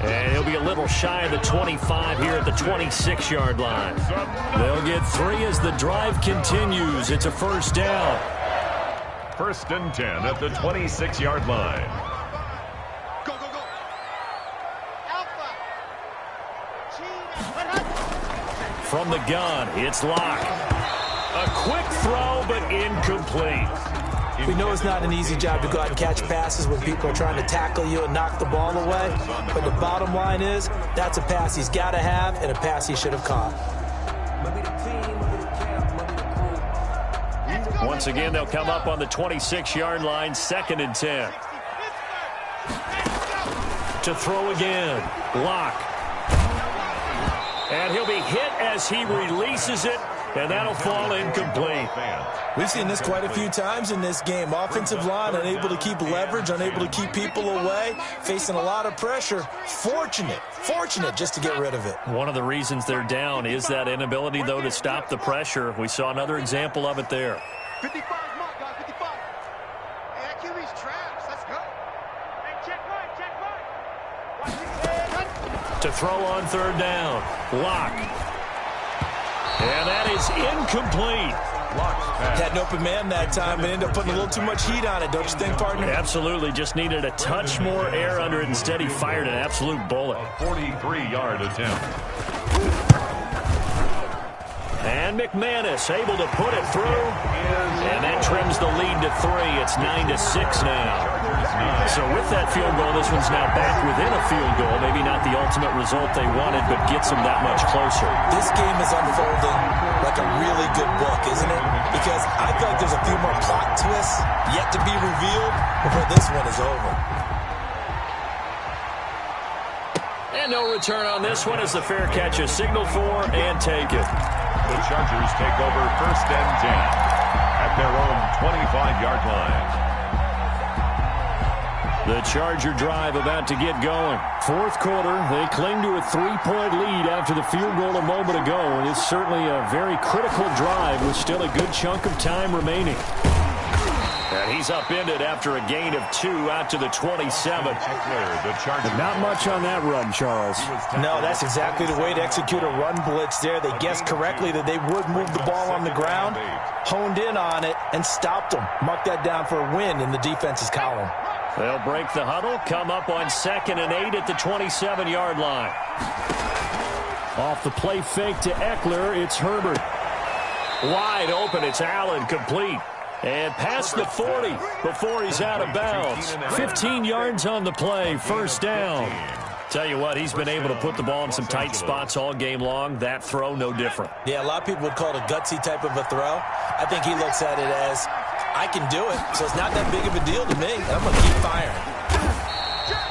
And he'll be a little shy of the 25 here at the 26-yard line. They'll get 3 as the drive continues. It's a first down. 1st and 10 at the 26-yard line. Go, go, go. Alpha. From the gun, it's Locke. A quick throw, but incomplete. We know it's not an easy job to go out and catch passes when people are trying to tackle you and knock the ball away. But the bottom line is, that's a pass he's got to have and a pass he should have caught. Once again, they'll come up on the 26-yard line, 2nd and 10. To throw again, Locke. And he'll be hit as he releases it, and that'll fall incomplete. We've seen this quite a few times in this game. Offensive line unable to keep leverage, unable to keep people away, facing a lot of pressure. Fortunate just to get rid of it. One of the reasons they're down is that inability, though, to stop the pressure. We saw another example of it there. 55 mark, guys, 55. Hey, that QB's trash. Let's go. Hey, check right. To throw on 3rd down, Locke. And that is incomplete. Had an open man that time, but ended up putting a little too much heat on it, don't you think, partner? Absolutely. Just needed a touch more air under it. Instead, he fired an absolute bullet. 43-yard attempt. And McManus able to put it through. And that trims the lead to 3. It's 9-6 now. So with that field goal, this one's now back within a field goal. Maybe not the ultimate result they wanted, but gets them that much closer. This game is unfolding like a really good book, isn't it? Because I feel like there's a few more plot twists yet to be revealed before this one is over. And no return on this one as the fair catch is signaled for and taken. The Chargers take over 1st and 10 at their own 25-yard line. The Charger drive about to get going. Fourth quarter, they cling to a 3-point lead after the field goal a moment ago, and it's certainly a very critical drive with still a good chunk of time remaining. And he's upended after a gain of 2 out to the 27. Not much on that run, Charles. No, that's exactly the way to execute a run blitz there. They guessed correctly that they would move the ball on the ground, honed in on it, and stopped them. Mark that down for a win in the defense's column. They'll break the huddle, come up on 2nd and 8 at the 27-yard line. Off the play fake to Eckler, it's Herbert. Wide open, it's Allen, complete. And past the 40 before he's out of bounds. 15 yards on the play, first down. Tell you what, he's been able to put the ball in some tight spots all game long. That throw, no different. Yeah, a lot of people would call it a gutsy type of a throw. I think he looks at it as, I can do it, so it's not that big of a deal to me. I'm going to keep firing.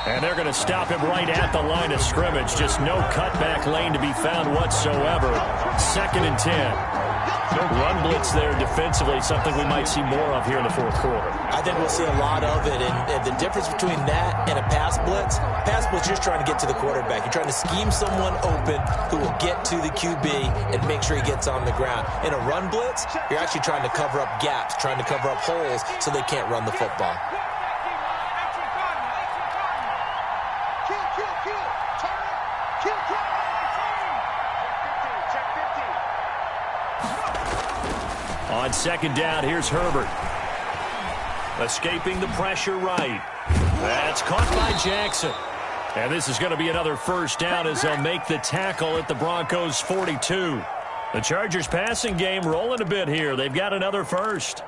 And they're going to stop him right at the line of scrimmage. Just no cutback lane to be found whatsoever. 2nd and 10. Run blitz there defensively, something we might see more of here in the fourth quarter. I think we'll see a lot of it, and the difference between that and a pass blitz, you're just trying to get to the quarterback. You're trying to scheme someone open who will get to the QB and make sure he gets on the ground. In a run blitz, you're actually trying to cover up gaps, trying to cover up holes so they can't run the football. On 2nd down, here's Herbert. Escaping the pressure right. That's caught by Jackson. And this is going to be another first down as they'll make the tackle at the Broncos' 42. The Chargers passing game rolling a bit here. They've got another first.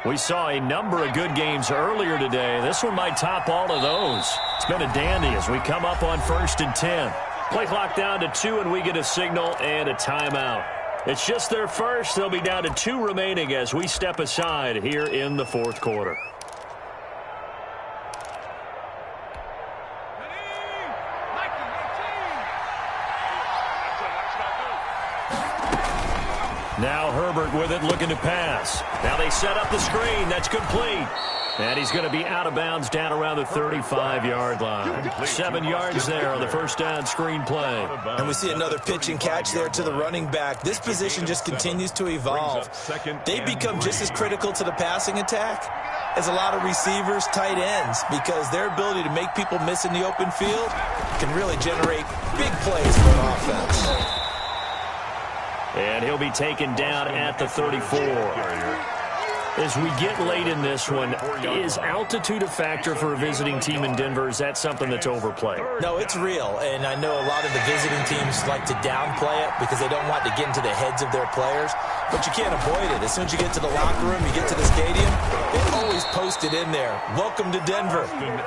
We saw a number of good games earlier today. This one might top all of those. It's been a dandy as we come up on 1st and 10. Play clock down to 2, and we get a signal and a timeout. It's just their first. They'll be down to 2 remaining as we step aside here in the 4th quarter. Now Herbert with it, looking to pass. Now they set up the screen. That's complete. And he's going to be out of bounds down around the 35-yard line. 7 yards there on the first down screen play. And we see another pitch and catch there to the running back. This position just continues to evolve. They become just as critical to the passing attack as a lot of receivers, tight ends, because their ability to make people miss in the open field can really generate big plays for an offense. And he'll be taken down at the 34. As we get late in this one, is altitude a factor for a visiting team in Denver? Is that something that's overplayed? No, it's real, and I know a lot of the visiting teams like to downplay it because they don't want to get into the heads of their players, but you can't avoid it. As soon as you get to the locker room, you get to the stadium, they always post it in there. Welcome to Denver.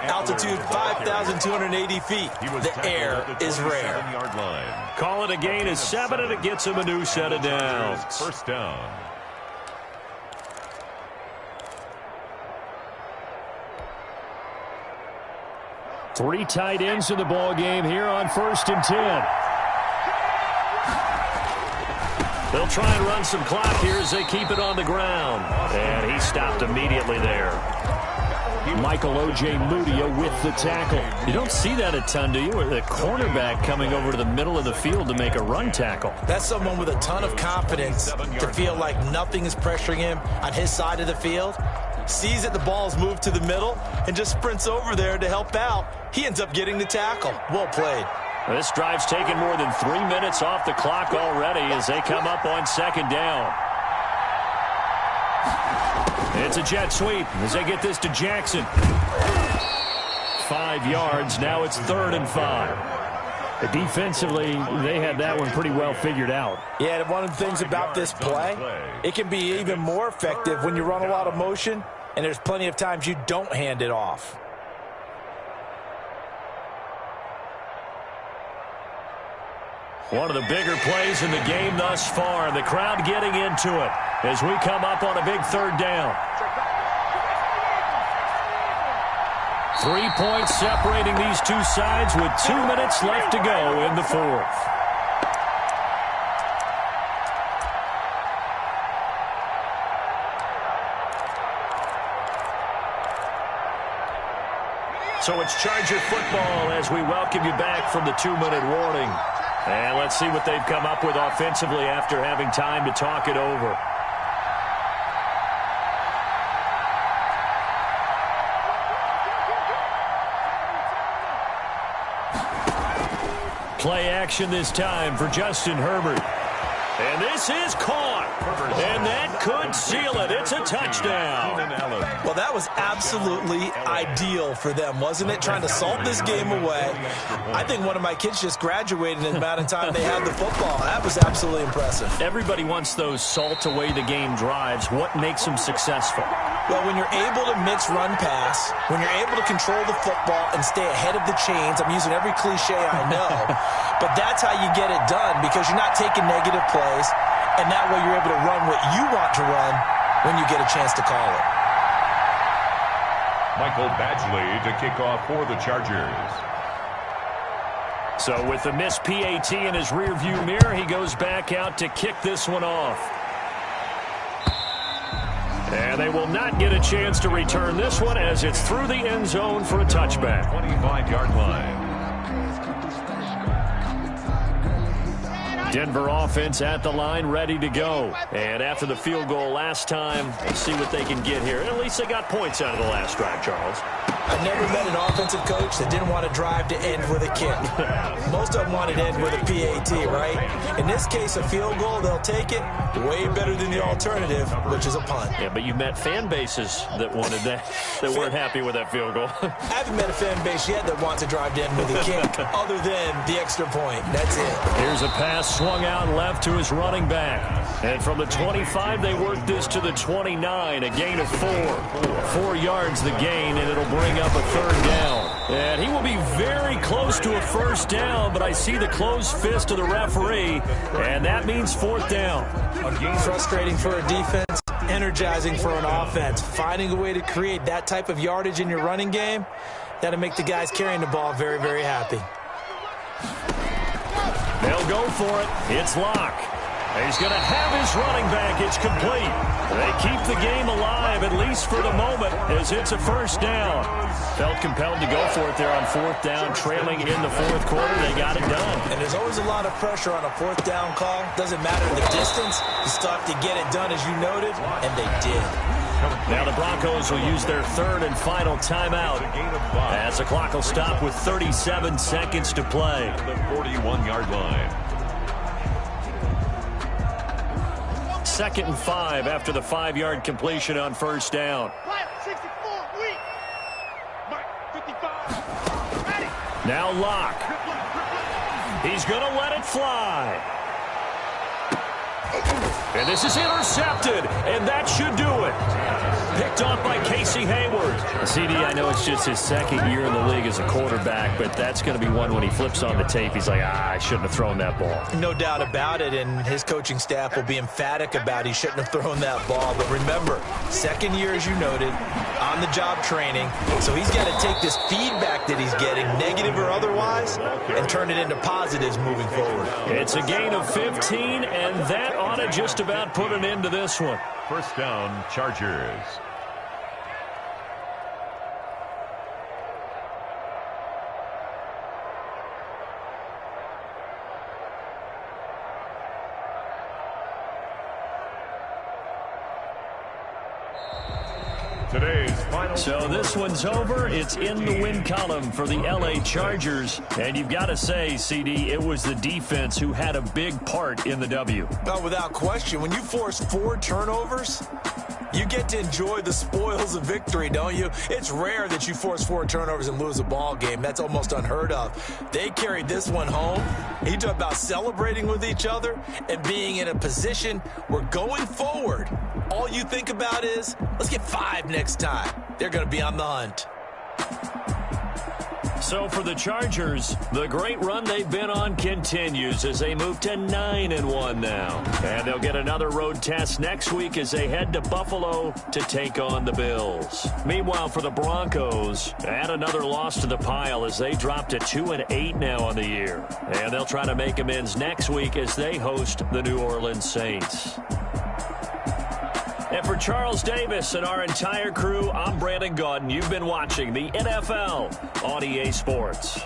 Altitude 5,280 feet. The air is rare. Call it a gain of 7, and it gets him a new set of downs. First down. Three tight ends in the ball game here on 1st and 10. They'll try and run some clock here as they keep it on the ground. And he stopped immediately there. Michael O.J. Mudia with the tackle. You don't see that a ton, do you? Or the cornerback coming over to the middle of the field to make a run tackle. That's someone with a ton of confidence to feel like nothing is pressuring him on his side of the field. Sees that the ball's moved to the middle and just sprints over there to help out. He ends up getting the tackle. Well played. This drive's taken more than 3 minutes off the clock already as they come up on 2nd down. It's a jet sweep as they get this to Jackson. 5 yards. Now it's 3rd and 5. Defensively, they had that one pretty well figured out. Yeah, and one of the things about this play, it can be even more effective when you run a lot of motion, and there's plenty of times you don't hand it off. One of the bigger plays in the game thus far. The crowd getting into it as we come up on a big 3rd down. 3 points separating these two sides with 2 minutes left to go in the 4th. So it's Charger football as we welcome you back from the 2-minute warning. And let's see what they've come up with offensively after having time to talk it over. Play action this time for Justin Herbert. And this is caught. And that could seal it. It's a touchdown. Well, that was absolutely ideal for them, wasn't it? Trying to salt this game away. I think one of my kids just graduated in the amount of time they had the football. That was absolutely impressive. Everybody wants those salt away the game drives. What makes them successful? Well, when you're able to mix run pass, when you're able to control the football and stay ahead of the chains, I'm using every cliche I know, but that's how you get it done because you're not taking negative plays, and that way you're able to run what you want to run when you get a chance to call it. Michael Badgley to kick off for the Chargers. So with the missed PAT in his rearview mirror, he goes back out to kick this one off. And they will not get a chance to return this one as it's through the end zone for a touchback. 25-yard line. Denver offense at the line, ready to go. And after the field goal last time, let's see what they can get here. And at least they got points out of the last drive, Charles. I never met an offensive coach that didn't want to drive to end with a kick. Most of them wanted to end with a PAT, right? In this case, a field goal, they'll take it. Way better than the alternative, which is a punt. Yeah, but you met fan bases that wanted that, that weren't happy with that field goal. I haven't met a fan base yet that wants to drive to end with a kick other than the extra point. That's it. Here's a pass swung out left to his running back. And from the 25, they work this to the 29, a gain of 4. 4 yards the gain, and it'll bring up a third down. And he will be very close to a first down, but I see the closed fist of the referee, and that means fourth down. Frustrating for a defense, energizing for an offense. Finding a way to create that type of yardage in your running game, that'll make the guys carrying the ball very, very happy. They'll go for it. It's Locke. He's going to have his running back. It's complete. They keep the game alive, at least for the moment, as it's a first down. Felt compelled to go for it there on fourth down, trailing in the fourth quarter. They got it done. And there's always a lot of pressure on a fourth down call. Doesn't matter the distance. You still have to get it done, as you noted, and they did. Now the Broncos will use their third and final timeout as the clock will stop with 37 seconds to play. The 41-yard line. 2nd and 5 after the 5-yard completion on first down. 64, weak. Mike, 55. Ready. Now Locke. He's going to let it fly. And this is intercepted, and that should do it. Picked off by Casey Hayward. CD, I know it's just his second year in the league as a quarterback, but that's going to be one when he flips on the tape. He's like, I shouldn't have thrown that ball. No doubt about it, and his coaching staff will be emphatic about he shouldn't have thrown that ball. But remember, second year, as you noted, on-the-job training. So he's got to take this feedback that he's getting, negative or otherwise, and turn it into positives moving forward. It's a gain of 15, and that ought to just about put an end to this one. First down, Chargers. So this one's over. It's in the win column for the LA Chargers. And you've got to say, CD, it was the defense who had a big part in the W. Oh, without question. When you force 4 turnovers, you get to enjoy the spoils of victory, don't you? It's rare that you force 4 turnovers and lose a ball game. That's almost unheard of. They carried this one home. You talk about celebrating with each other and being in a position where going forward, all you think about is, let's get 5 next time. They're going to be on the hunt. So for the Chargers, the great run they've been on continues as they move to 9-1 now. And they'll get another road test next week as they head to Buffalo to take on the Bills. Meanwhile, for the Broncos, add another loss to the pile as they drop to 2-8 now on the year. And they'll try to make amends next week as they host the New Orleans Saints. And for Charles Davis and our entire crew, I'm Brandon Gaudin. You've been watching the NFL on EA Sports.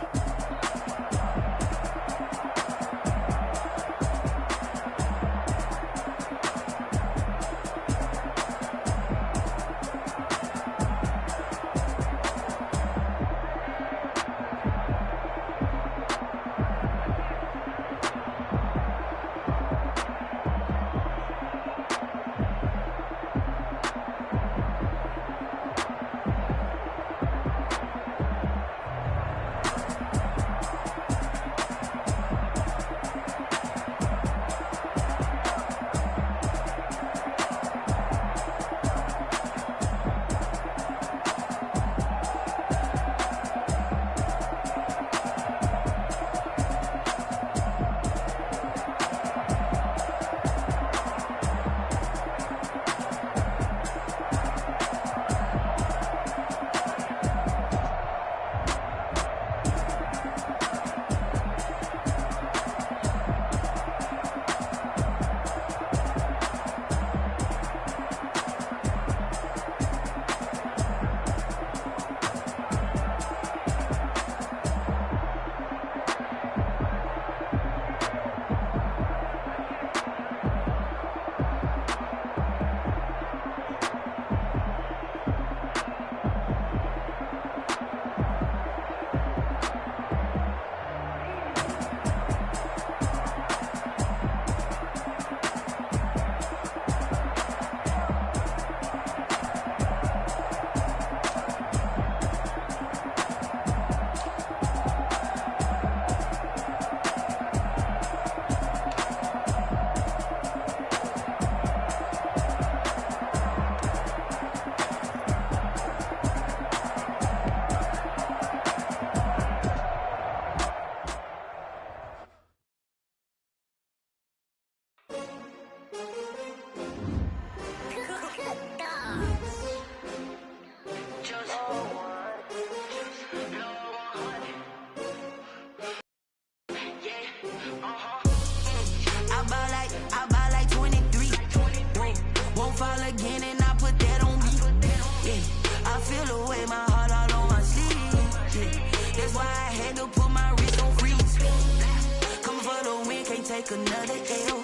another L.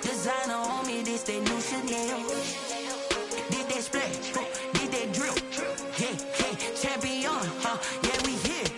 Designer on me, this that new Chanel. Did that splash, did that drill. Yeah, champion, yeah, we here.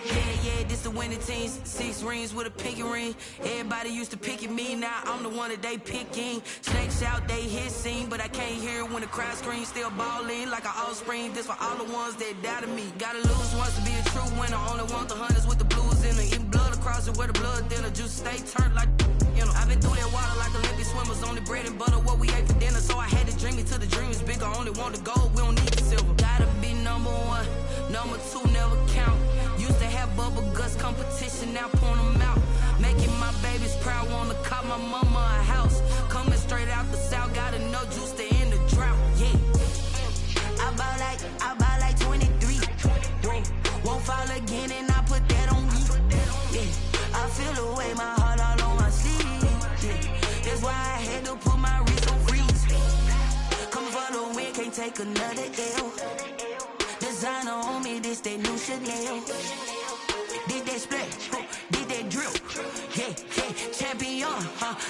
Yeah, this the winning teams. 6 rings with a pinky ring. Everybody used to picking me, now I'm the one that they picking. Snakes out, they hissing, but I can't hear when the crowd screams. Still balling like an offspring. This for all the ones that doubted me. Gotta lose once to be a true winner. Only want the hunters with the blues in it. Eating blood across it where the blood dinner. Juice stay turned like, you know. I've been through that water like Olympic swimmers. Only bread and butter, what we ate for dinner. So I had to dream it till the dream is bigger. Only want the gold, we don't need the silver. Gotta be number 1, number 2 never count. Used to have bubble guts competition, now point them out. Making my babies proud, wanna call my mama a house. Coming straight out the south, gotta know juice to end the drought. Yeah, I buy like 23. Whoa, won't fall again, and I put that on me. Yeah, I feel the way, my heart all on my sleeve. Yeah, that's why I had to put my wrist on freeze. Coming for the win, can't take another L. Designer on me, this that new Chanel. Did that splash, did that drill. Yeah, champion,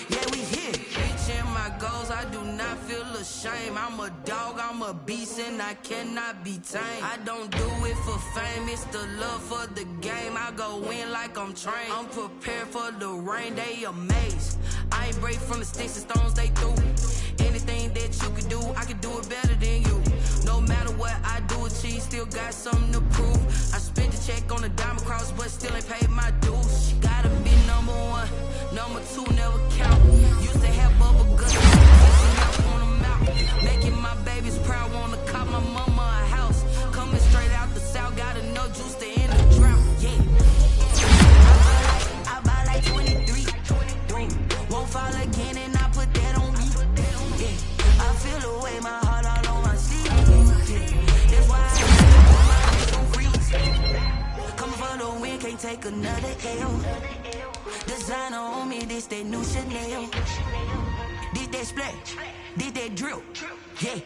yeah, we here. Reaching my goals, I do not feel ashamed. I'm a dog, I'm a beast, and I cannot be tamed. I don't do it for fame, it's the love for the game. I go in like I'm trained. I'm prepared for the rain, they amazed. I ain't break from the sticks and stones they threw. Anything that you can do, I can do it better than you. No matter what I do, achieve, still got something to prove. I spent the check on the diamond cross, but still ain't paid my dues. Gotta be number 1, number 2 never count. Used to have bubble guts, now on them out. Making my babies proud, wanna call my mama a house. Coming straight out the south, gotta know juice to end the drought. Yeah, I buy like 23. Won't fall again, and I put that on me. Yeah, I feel the way, my heart all on my sleeve. Yeah, that's why I put my wrist on freeze. Coming for the win, can't take another L. Designer on me, this that new Chanel. Did that splash, did that drill. Yeah,